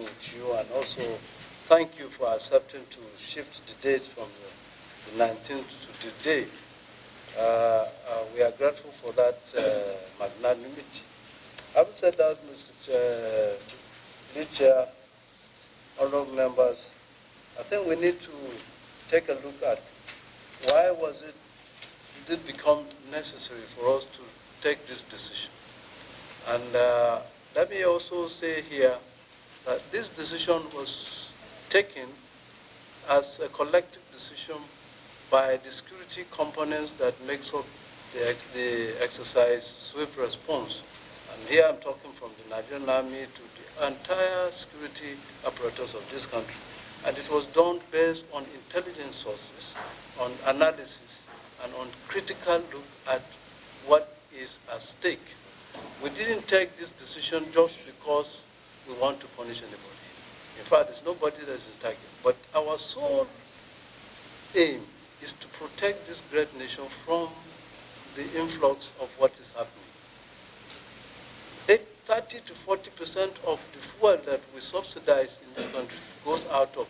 meeting with you, and also thank you for accepting to shift the date from the 19th to today. We are grateful for that magnanimity. Having said that, Mr. Lead Chair, honorable members, I think we need to take a look at why did it become necessary for us to take this decision. And let me also say here that this decision was taken as a collective decision by the security components that makes up the exercise swift response. And here I'm talking from the Nigerian Army to the entire security apparatus of this country. And it was done based on intelligence sources, on analysis, and on critical look at what is at stake. We didn't take this decision just because we want to punish anybody. In fact, there's nobody that is a target. But our sole aim is to protect this great nation from the influx of what is happening. 30 to 40% of the fuel that we subsidize in this country goes out of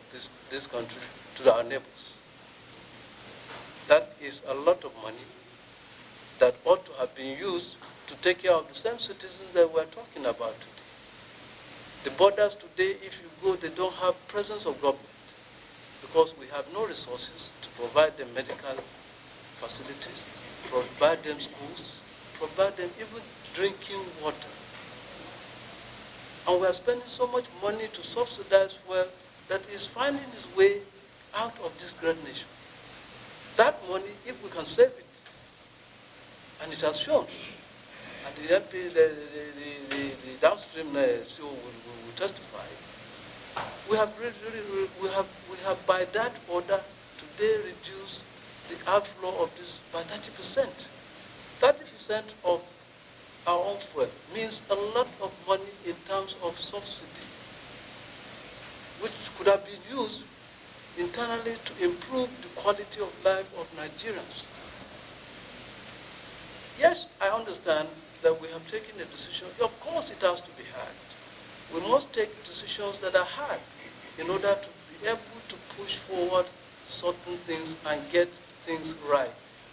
this country to our neighbors. That is a lot of money that ought to have been used to take care of the same citizens that we're talking about today. The borders today, if you go, they don't have presence of government because we have no resources to provide them medical facilities, provide them schools, provide them even drinking water. And we are spending so much money to subsidize fuel that is finding its way out of this great nation. That money, if we can save it, and it has shown, and the MP, the downstream CEO will testify, we have by that order today reduced the outflow of this by 30%. 30% of our own fuel means a lot of money in terms of subsidy, which could have been used internally to improve the quality of life of Nigerians. Yes, I understand that we have taken a decision. Of course it has to be hard. We must take decisions that are hard in order to be able to push forward certain things and get things right.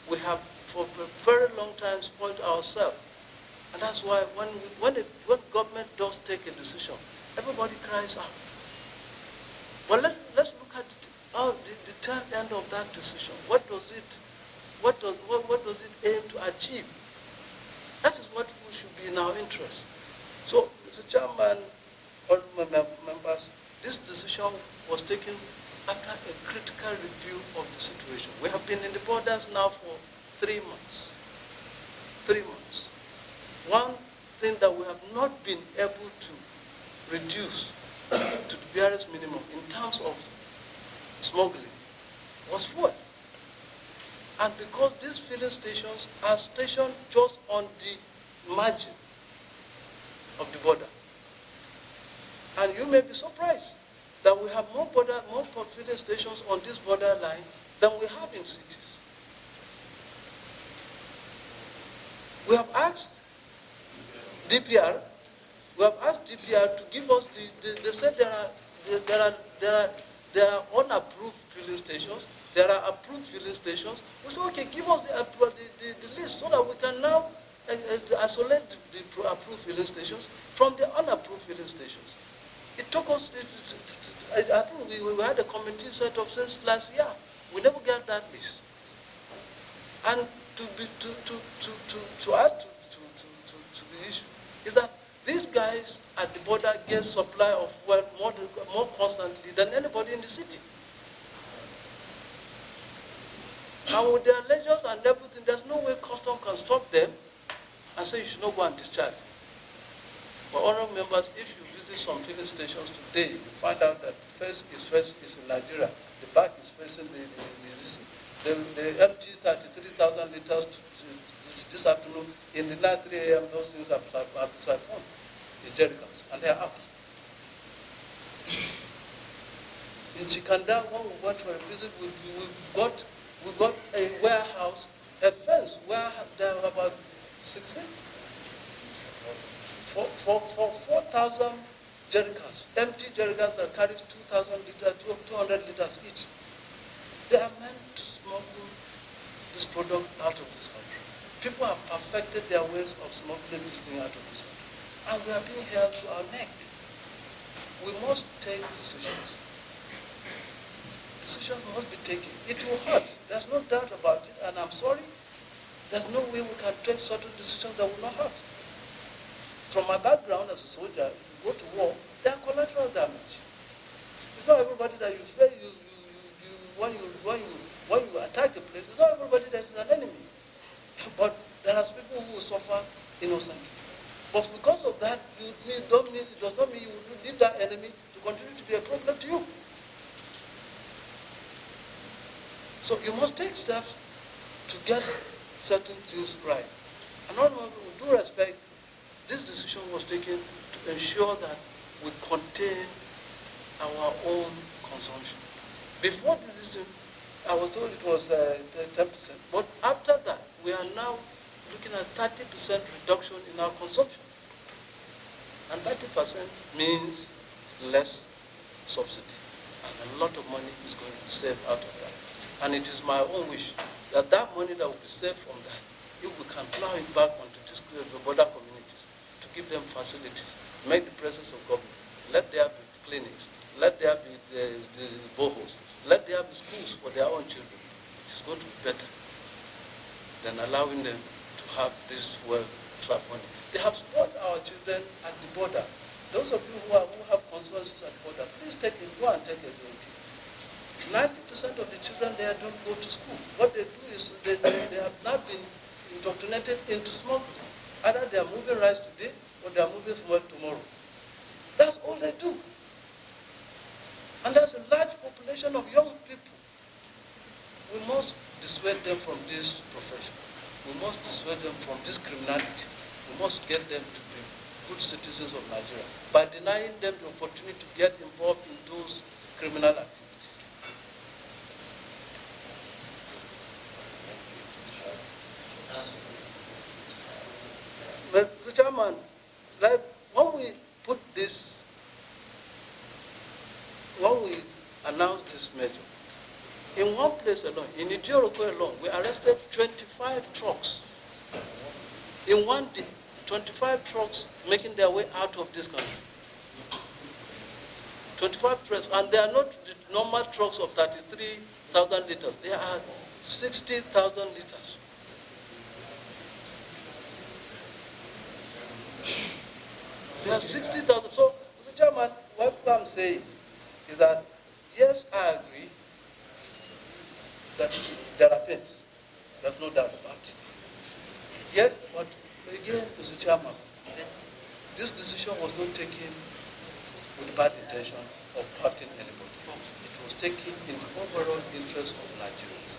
We have for a very long time spoiled ourselves. And that's why when government does take a decision, everybody cries out. But let's look at the tail end of that decision. What does it aim to achieve? That is what should be in our interest. So, Mr. Chairman, honorable members, this decision was taken after a critical review of the situation. We have been in the borders now for 3 months. 3 months. One thing that we have not been able to reduce to the barest minimum in terms of smuggling was fuel. And because these filling stations are stationed just on the margin of the border, and you may be surprised that we have more filling stations on this borderline than we have in cities. We have asked DPR to give us they said there are unapproved filling stations, there are approved filling stations. We said, okay, give us the list so that we can now isolate the approved filling stations from the unapproved filling stations. It took us, I think we had a committee set up since last year. We never got that list. And to add to the issue is that these guys at the border get supply of fuel more constantly than anybody in the city. And with their ledgers and everything, there's no way custom can stop them and say you should not go and discharge. But honorable members, if you visit some filling stations today, you find out that the first is in Nigeria, the back is facing the empty 33,000 liters this afternoon. In the night 3 a.m., those things have siphoned in jerrycans, and they are out. In Chikanda, when we went for a visit, we got a warehouse, a fence where there were about 16 for 4,000 jerrycans, empty jerrycans that carry 2,000 liters, 200 liters each. They are meant to smuggle this product out of this country. People have perfected their ways of smuggling this thing out of this country. And we are being held to our neck. We must take decisions. Decisions must be taken. It will hurt. There's no doubt about it. And I'm sorry, there's no way we can take certain decisions that will not hurt. From my background as a soldier, if you go to war, there are collateral damage. It's not everybody that you fear when you attack a place. It's not everybody that is an enemy. But there are people who will suffer innocently. But because of that, it does not mean you will leave that enemy to continue to be a problem to you. So you must take steps to get certain things right. And with due respect, this decision was taken to ensure that we contain our own consumption. Before the decision, I was told it was 10%. But after that, we are now looking at 30% reduction in our consumption. And 30% means less subsidy. And a lot of money is going to be saved out of that. And it is my own wish that that money that will be saved from that, if we can plow it back onto the border communities, to give them facilities, make the presence of government, let there be clinics, let there be the boreholes, let there be schools for their own children. It is going to be better than allowing them to have this trap money. They have spoiled our children at the border. Those of you who have constituencies at the border, please go and take a look. 90% of the children there don't go to school. What they do is they have not been indoctrinated into smuggling. Either they are moving rice today or they are moving fuel tomorrow. That's all they do. And there's a large population of young people. We must dissuade them from this profession. We must dissuade them from this criminality. We must get them to be good citizens of Nigeria by denying them the opportunity to get involved in those criminal activities. But the chairman, like when we put this, when we announced this measure, in one place alone, in Idioroko alone, we arrested 25 trucks. In one day, 25 trucks making their way out of this country. 25 trucks, and they are not the normal trucks of 33,000 liters. They are 60,000 liters. They are 60,000. So, Mr. Chairman, what I'm saying is that, yes, I agree that there are pains. There's no doubt about it. Yet, but again, Mr. Chairman, this decision was not taken with bad intention of hurting anybody. It was taken in the overall interest of Nigerians.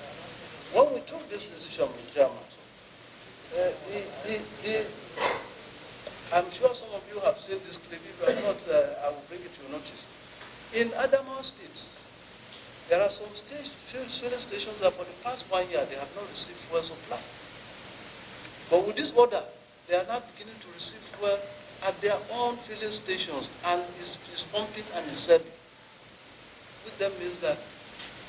When we took this decision, Mr. Chairman, I'm sure some of you have seen this clip. If you have not, I will bring it to your notice. In Adamawa states, there are some filling stations that for the past 1 year, they have not received fuel supply. But with this order, they are now beginning to receive fuel at their own filling stations and is pumping and is selling. Which then means that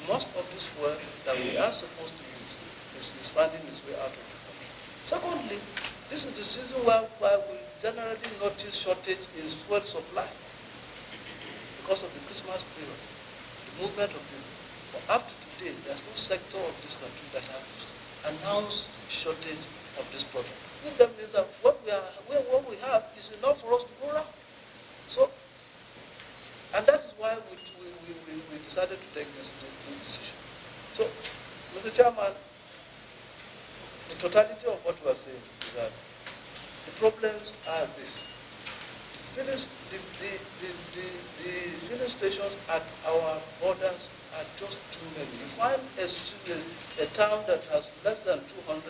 most of this fuel that we are supposed to use is finding its way out of the country. Secondly, this is the season where we generally notice shortage in fuel supply because of the Christmas period, the movement of people. But up to today, there's no sector of this country that has announced shortage of this product. Which that means that what we have is enough for us to go around. So, and that is why we decided to take this decision. So, Mr. Chairman, the totality of what we are saying is that the problems are this. The filling stations at our borders are just too many. You find a town that has less than 200,000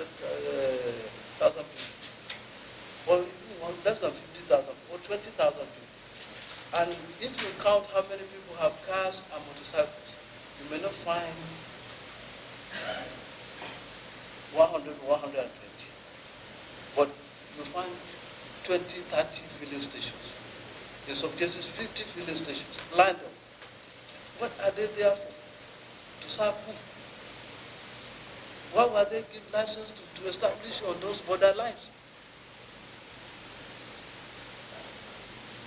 people, or less than 50,000, or 20,000 people. And if you count how many people have cars and motorcycles, you may not find 100, 120. But you find 20, 30 filling stations in some cases 50 filling stations lined up. What are they there for? To serve who? Why were they given license to establish on those border lines?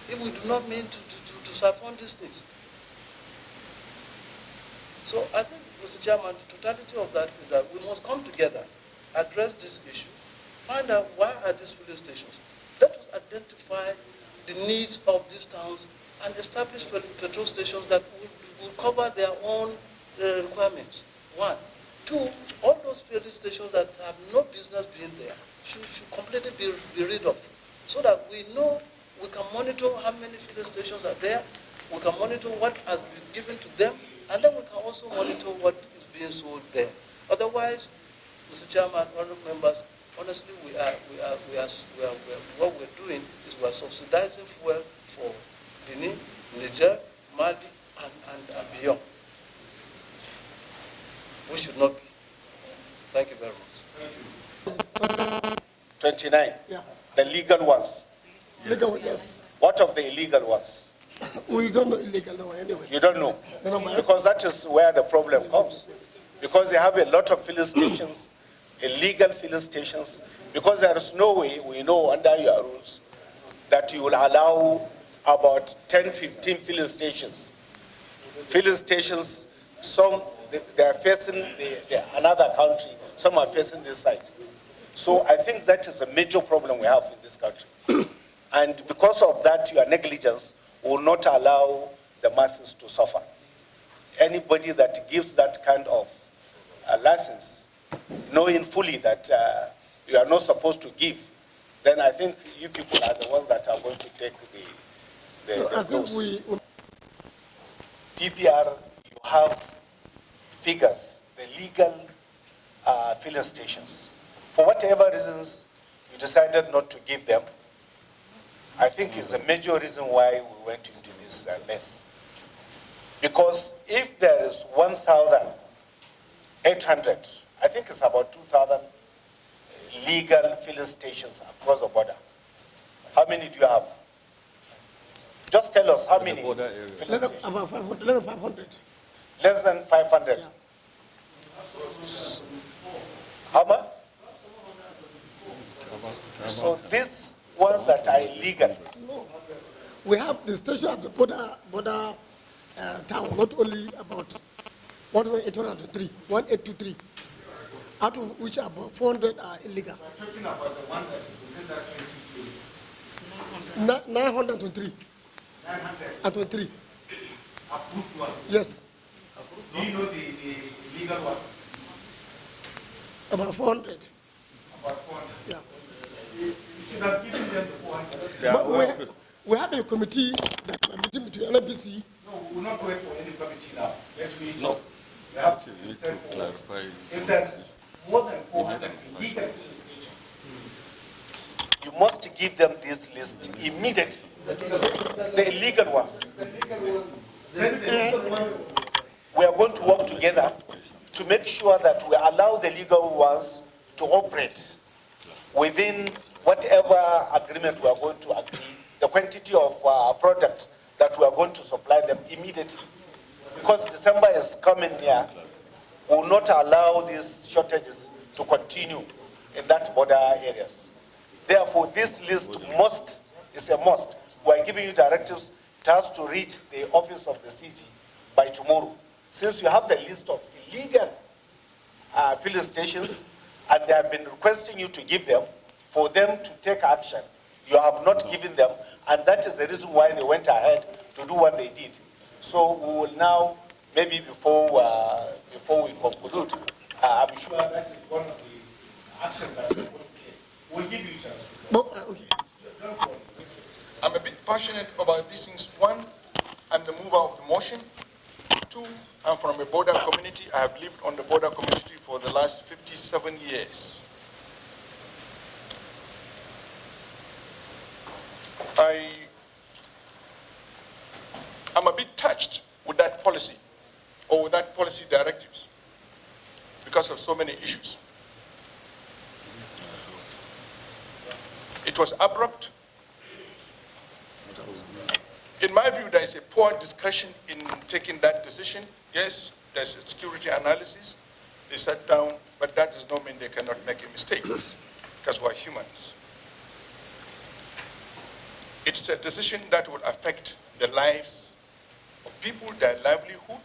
If we do not mean to siphon these things. So I think, Mr. Chairman, the totality of that is that we must come together, address this issue, find out why are these filling stations. Let us identify the needs of these towns and establish petrol stations that will cover their own requirements. One. Two, all those filling stations that have no business being there should completely be rid of, so that we know we can monitor how many filling stations are there, we can monitor what has been given to them, and then we can also monitor what is being sold there. Otherwise, Mr. Chairman, honorable members, honestly, what we're doing is we're subsidizing fuel for Benin, Niger, Mali, and beyond. We should not be. Thank you very much. 29. Yeah. The legal ones. Legal, yes. What of the illegal ones? We don't know illegal now anyway. You don't know? No, Because that is where the problem comes. Because they have a lot of filling stations, illegal filling stations, because there is no way, we know under your rules, that you will allow about 10, 15 filling stations. Filling stations, some they are facing another country, some are facing this side. So I think that is a major problem we have in this country. And because of that, your negligence will not allow the masses to suffer. Anybody that gives that kind of license, knowing fully that you are not supposed to give, then I think you people are the ones that are going to take the dose. DPR, you have figures, the legal filling stations. For whatever reasons you decided not to give them, I think is a major reason why we went into this mess. Because if there is 1,800, I think it's about 2,000 legal filling stations across the border. How many do you have? Just tell us how many. About 500, less than 500. Less than 500. Yeah. How much? So these ones that are illegal. No. We have the station at the border town, not only about 1,803, 1,823, out of which about 400 are illegal. We're talking about the one that is within that 20 kilometers. 923. 900 3. approved ones. Yes. Do you know the illegal ones? About 400. About 400. Yeah. You should have given them the 400. But we have a committee that we're meeting between NBC. No, we will not wait for any committee now. Let me just. We have to clarify. If there's more than 400 illegal filling stations, You must give them this list immediately. The illegal ones. then the legal ones. We are going to work together to make sure that we allow the legal ones to operate within whatever agreement we are going to agree, the quantity of product that we are going to supply them immediately. Because December is coming here, we will not allow these shortages to continue in that border areas. Therefore, this list is a must. We are giving you directives. It has to reach the office of the CG by tomorrow. Since you have the list of illegal filling stations, and they have been requesting you to give them, for them to take action, you have not given them, and that is the reason why they went ahead to do what they did. So we will now, maybe before we conclude, I'm sure that is one of the actions that we're going to take. We'll give you a chance. Okay. Don't worry. I'm a bit passionate about these things. One, I'm the mover of the motion. Two, I'm from a border community. I have lived on the border community for the last 57 years. I'm a bit touched with that policy, or with that policy directives, because of so many issues. It was abrupt. In my view, there is a poor discretion in taking that decision. Yes, there's a security analysis. They sat down, but that does not mean they cannot make a mistake, because we're humans. It's a decision that will affect the lives of people, their livelihood.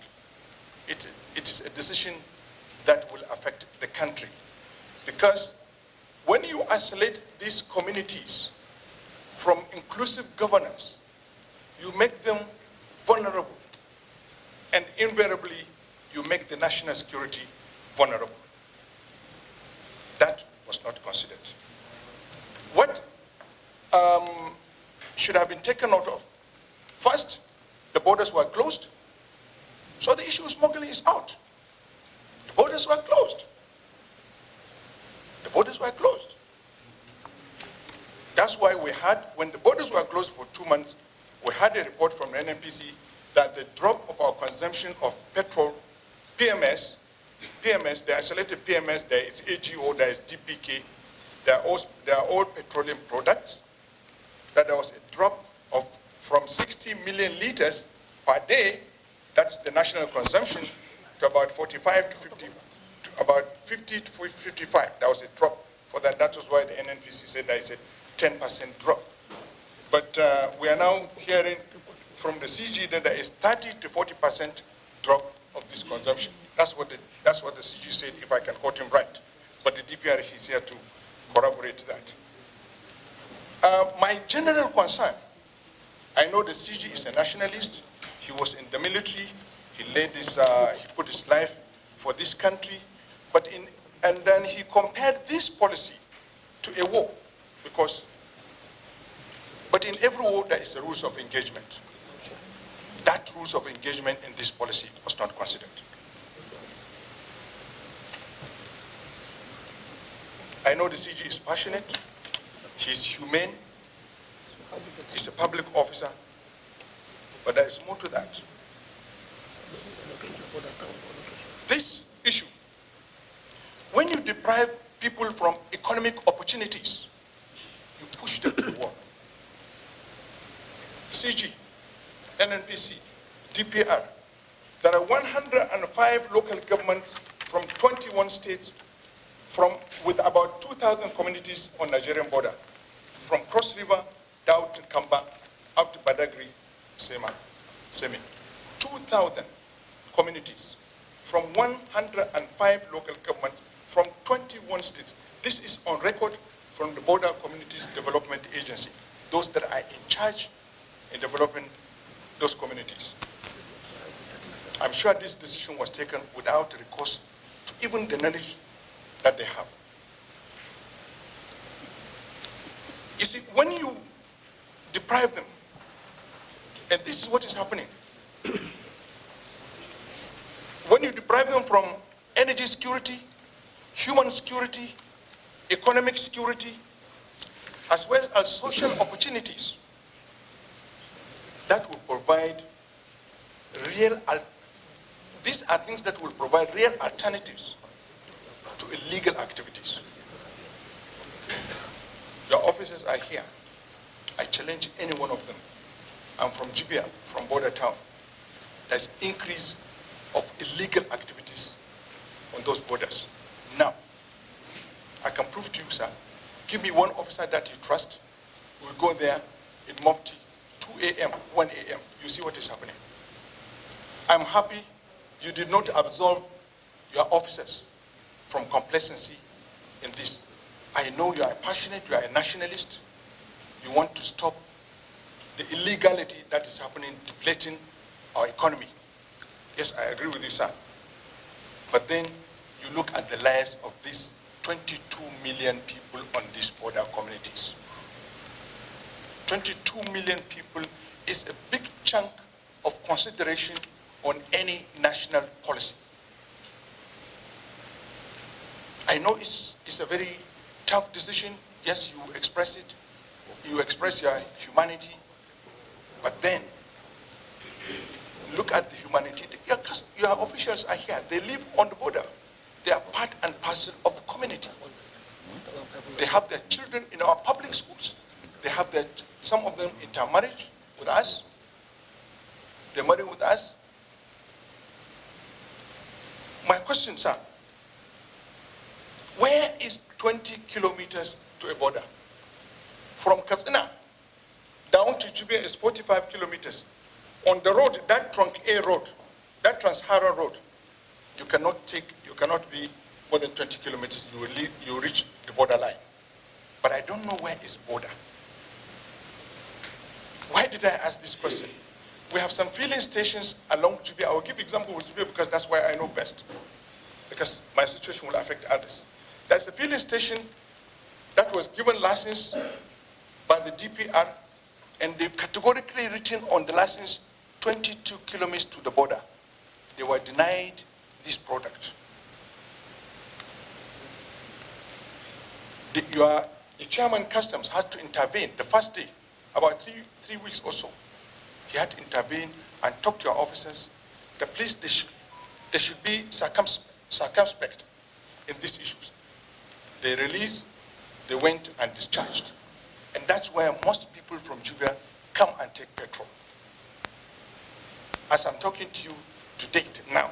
It is a decision that will affect the country. Because when you isolate these communities from inclusive governance, you make them vulnerable. And invariably, you make the national security vulnerable. That was not considered. What should have been taken note of? First, the borders were closed, so the issue of smuggling is out. The borders were closed. The borders were closed. That's why we had, when the borders were closed for 2 months, we had a report from the NNPC that the drop of our consumption of petrol, PMS, the isolated PMS, there is AGO, there is DPK, they are all petroleum products, that there was a drop of from 60 million liters per day, that's the national consumption, to about 45 to 50, to about 50 to 55. That was a drop for that. That was why the NNPC said there is a 10% drop. But we are now hearing from the CG that there is 30 to 40% drop of this consumption. That's what the CG said, if I can quote him right. But the DPR is here to corroborate that. My general concern, I know the CG is a nationalist. He was in the military. He laid this, he put his life for this country. And then he compared this policy to a war, but in every war there is a rules of engagement. That rules of engagement in this policy was not considered. I know the CG is passionate, he's humane, he's a public officer, but there is more to that. This issue, when you deprive people from economic opportunities, you push them to the wall. CG, NNPC, DPR, there are 105 local governments from 21 states with about 2,000 communities on Nigerian border, from Cross River down to Kamba, up to Badagry, Semi. 2,000 communities from 105 local governments from 21 states. This is on record from the Border Communities Development Agency, those that are in charge in developing those communities. I'm sure this decision was taken without recourse to even the knowledge that they have. You see, when you deprive them, and this is what is happening, when you deprive them from energy security, human security, economic security, as well as social opportunities, that will provide these are things that will provide real alternatives to illegal activities. Your officers are here. I challenge any one of them. I'm from Jibia, from border town. There's increase of illegal activities on those borders. Now, I can prove to you, sir. Give me one officer that you trust. We'll go there in Mufti, 2 a.m., 1 a.m. You see what is happening. I'm happy you did not absolve your officers from complacency in this. I know you are passionate, you are a nationalist. You want to stop the illegality that is happening, depleting our economy. Yes, I agree with you, sir. But then you look at the lives of these 22 million people on these border communities. 22 million people is a big chunk of consideration on any national policy. I know it's a very tough decision. Yes, you express it. You express your humanity. But then, look at the humanity. Your officials are here. They live on the border. They are part and parcel of the community. They have their children in our public schools. They have some of them intermarriage with us. the money with us. My question, sir, where is 20 kilometers to a border? From Katsina down to Jibia is 45 kilometers. On the road, that Trunk A road, that Trans-Hara road, you cannot be more than 20 kilometers, you reach the border line. But I don't know where is border. Why did I ask this question? We have some filling stations along Jibia. I will give example with Jibia because that's why I know best. Because my situation will affect others. There's a filling station that was given license by the DPR, and they categorically written on the license 22 kilometers to the border. They were denied this product. The chairman customs had to intervene the first day, about three weeks or so. He had to intervene and talk to our officers. The police, they should be circumspect in these issues. They released, they went and discharged. And that's where most people from Jibia come and take petrol. As I'm talking to you to date now,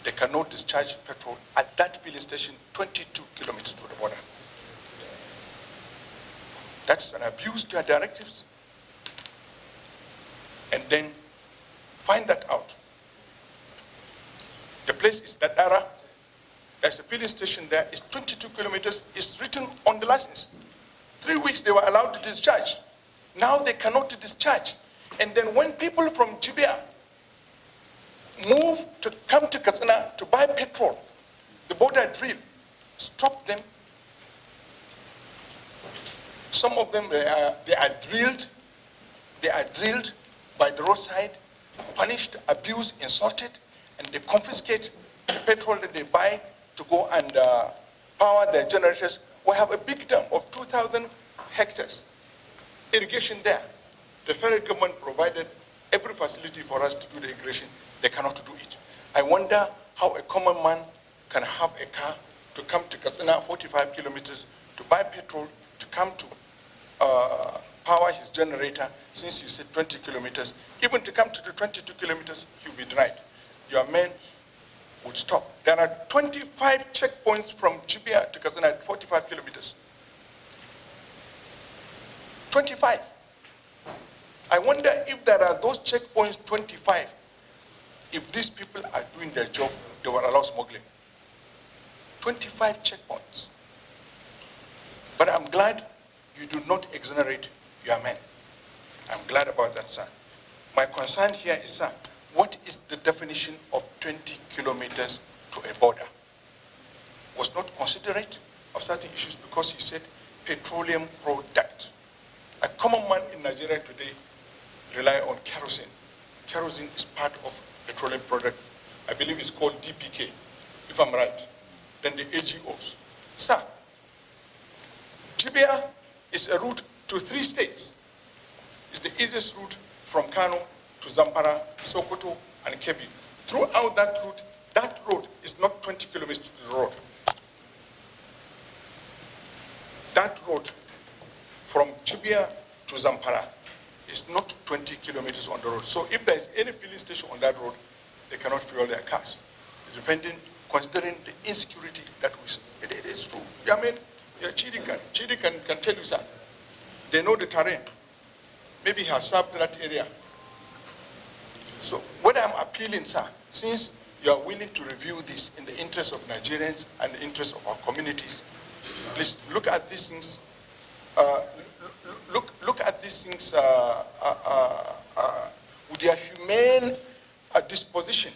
they cannot discharge petrol at that filling station 22 kilometers to the border. That's an abuse to our directives. And then find that out. The place is Dadara. There's a filling station there. It's 22 kilometers. It's written on the license. 3 weeks they were allowed to discharge. Now they cannot discharge. And then when people from Jibia move to come to Katsina to buy petrol, the border drill stop them. Some of them, they are drilled by the roadside, punished, abused, insulted, and they confiscate the petrol that they buy to go and power their generators. We have a big dam of 2,000 hectares, irrigation there. The federal government provided every facility for us to do the irrigation. They cannot do it. I wonder how a common man can have a car to come to Katsina 45 kilometers to buy petrol, to come to power his generator, since you said 20 kilometers. Even to come to the 22 kilometers, he'll be denied. Your men would stop. There are 25 checkpoints from Jibia to Katsina at 45 kilometers. 25. I wonder if there are those checkpoints 25, if these people are doing their job, they will allow smuggling. 25 checkpoints. But I'm glad you do not exonerate your men. I'm glad about that, sir. My concern here is, sir, what is the definition of 20 kilometers to a border? Was not considerate of certain issues because he said petroleum product. A common man in Nigeria today rely on kerosene. Kerosene is part of petroleum product. I believe it's called DPK, if I'm right. Then the AGOs. Sir, Jibia is a route to 3 states. It's the easiest route from Kano to Zamfara, Sokoto, and Kebbi. Throughout that road is not 20 kilometers to the road. That road from Jibia to Zamfara is not 20 kilometers on the road. So if there is any filling station on that road, they cannot fuel their cars. Considering the insecurity that it is true. I mean, Chidi can tell you, sir. They know the terrain. Maybe he has served that area. So what I'm appealing, sir, since you are willing to review this in the interest of Nigerians and the interest of our communities, please look at these things. Look at these things with their humane disposition,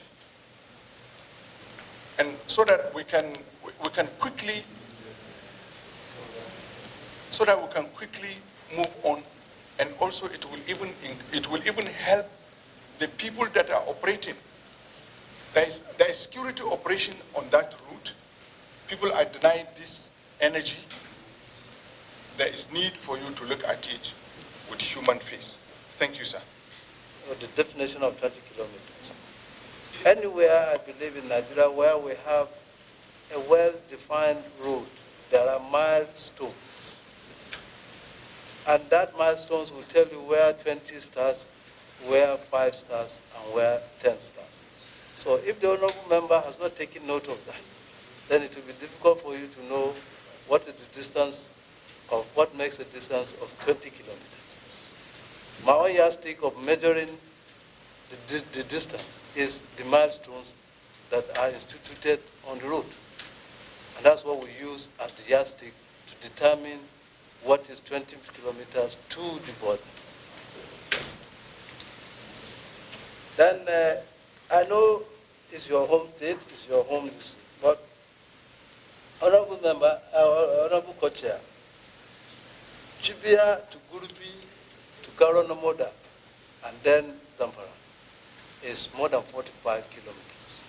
and so that we can quickly move on, and also it will even help the people that are operating. There is security operation on that route. People are denied this energy. There is need for you to look at it with human face. Thank you, sir. The definition of 20 kilometers. Anywhere, I believe, in Nigeria where we have a well-defined road, there are milestones. And that milestones will tell you where 20 starts where 5 stars and where 10 stars. So if the honorable member has not taken note of that, then it will be difficult for you to know what is the distance of what makes a distance of 20 kilometers. My own yardstick of measuring the distance is the milestones that are instituted on the road. And that's what we use as the yardstick to determine what is 20 kilometers to the border. Then I know it's your home state, it's your home district, but honorable member, honorable co-chair, Chibia to Gurupi to Karonamoda and then Zamfara is more than 45 kilometers.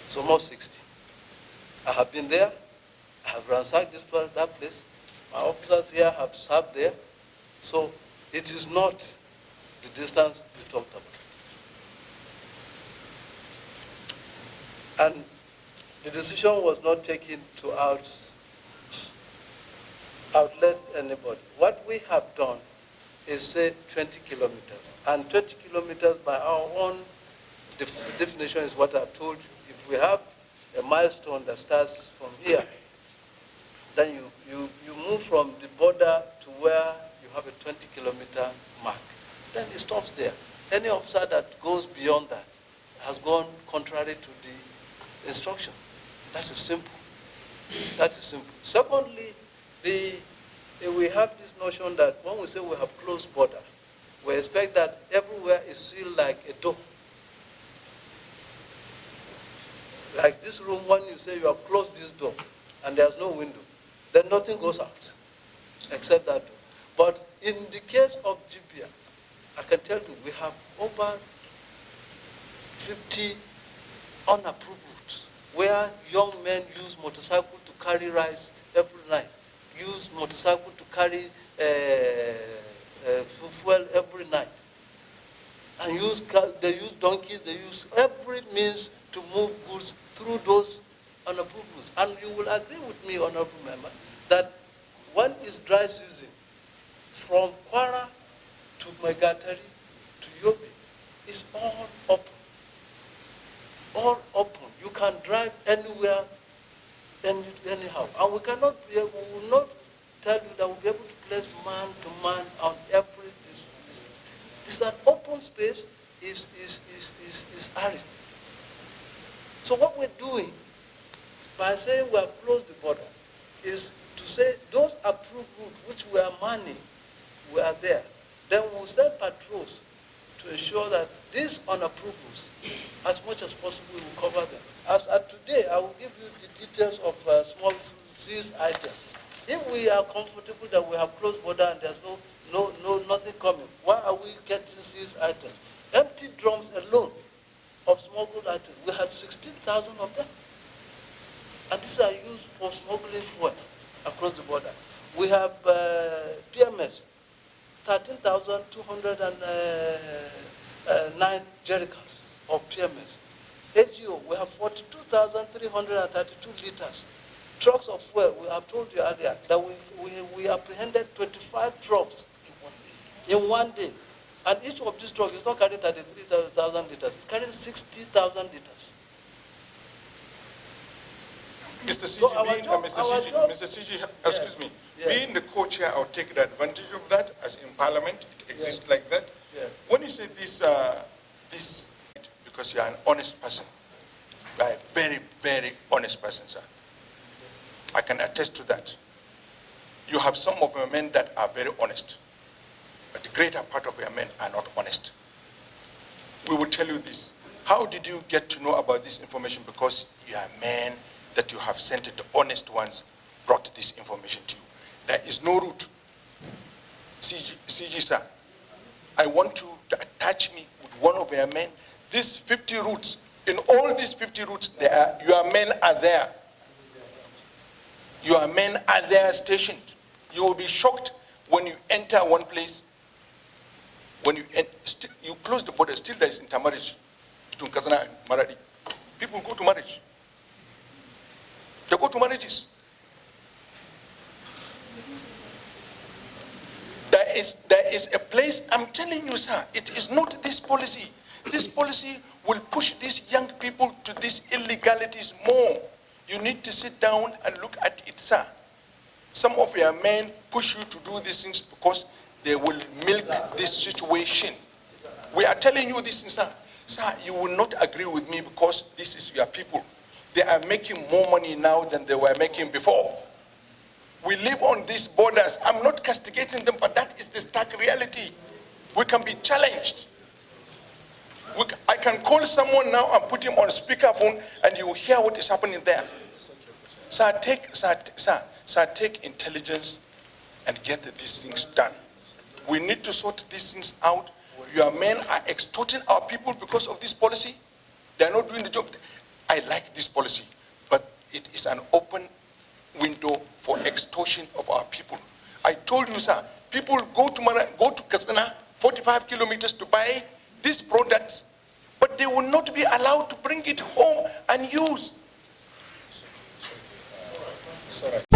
It's almost 60. I have been there. I have ransacked that place. My officers here have served there. So it is not the distance you talked about. And the decision was not taken to outlet anybody. What we have done is say 20 kilometers. And 20 kilometers by our own definition is what I've told you. If we have a milestone that starts from here, then you move from the border to where you have a 20-kilometer mark. Then it stops there. Any officer that goes beyond that has gone contrary to the instruction. That is simple. That is simple. Secondly, we have this notion that when we say we have closed border, we expect that everywhere is sealed like a door. Like this room, when you say you have closed this door and there's no window, then nothing goes out except that door. But in the case of GPA, I can tell you we have over 50 unapproved routes where young men use motorcycle to carry rice every night, use motorcycle to carry fuel every night, and they use donkeys, they use every means to move goods through those unapproved routes. And you will agree with me, honorable member, that when it's dry season, from Kwara to Megatari to Yobe, it's all open. All open. You can drive anywhere, anyhow. And we will not tell you that we'll be able to place man to man on every district. It's an open space, is arid. So what we're doing by saying we have closed the border is to say those approved routes which we are manning, we are there. Then we'll send patrols to ensure that these unapproved routes, as much as possible, we will cover them. As at today, I will give you the details of small seized items. If we are comfortable that we have closed border and there's nothing coming, why are we getting seized items? Empty drums alone of smuggled items. We had 16,000 of them. And these are used for smuggling fuel across the border. We have PMS, 13,209 jerrycans of PMS. AGO, we have 42,332 liters. Trucks of fuel, we have told you earlier that we apprehended 25 trucks in one day. And each of these trucks is not carrying 33,000 liters, it's carrying 60,000 liters. Mr. CG, So Mr. CG, excuse me, Yes. being the co-chair, I'll take the advantage of that, as in Parliament, it exists like that. Yes. When you say this, because you are an honest person, you are a very, very honest person, sir. I can attest to that. You have some of your men that are very honest, but the greater part of your men are not honest. We will tell you this. How did you get to know about this information? Because you are men that you have sent it, the honest ones brought this information to you. There is no route. CG, sir, I want you to attach me with one of your men. These 50 routes, in all these 50 routes, your men are there. Your men are there stationed. You will be shocked when you enter one place. When you close the border, still there is intermarriage between Kazana and Maradi. People go to marriage. They go to marriages. There is a place, I'm telling you, sir, it is not this policy. This policy will push these young people to these illegalities more. You need to sit down and look at it, sir. Some of your men push you to do these things because they will milk this situation. We are telling you this, sir. Sir, you will not agree with me because this is your people. They are making more money now than they were making before. We live on these borders. I'm not castigating them, but that is the stark reality. We can be challenged. I can call someone now and put him on speakerphone and you will hear what is happening there. Sir, take intelligence and get these things done. We need to sort these things out. Your men are extorting our people because of this policy. They are not doing the job. I like this policy, but it is an open window for extortion of our people. I told you, sir, people go to Katsina, 45 kilometers to buy these products, but they will not be allowed to bring it home and use. Sorry.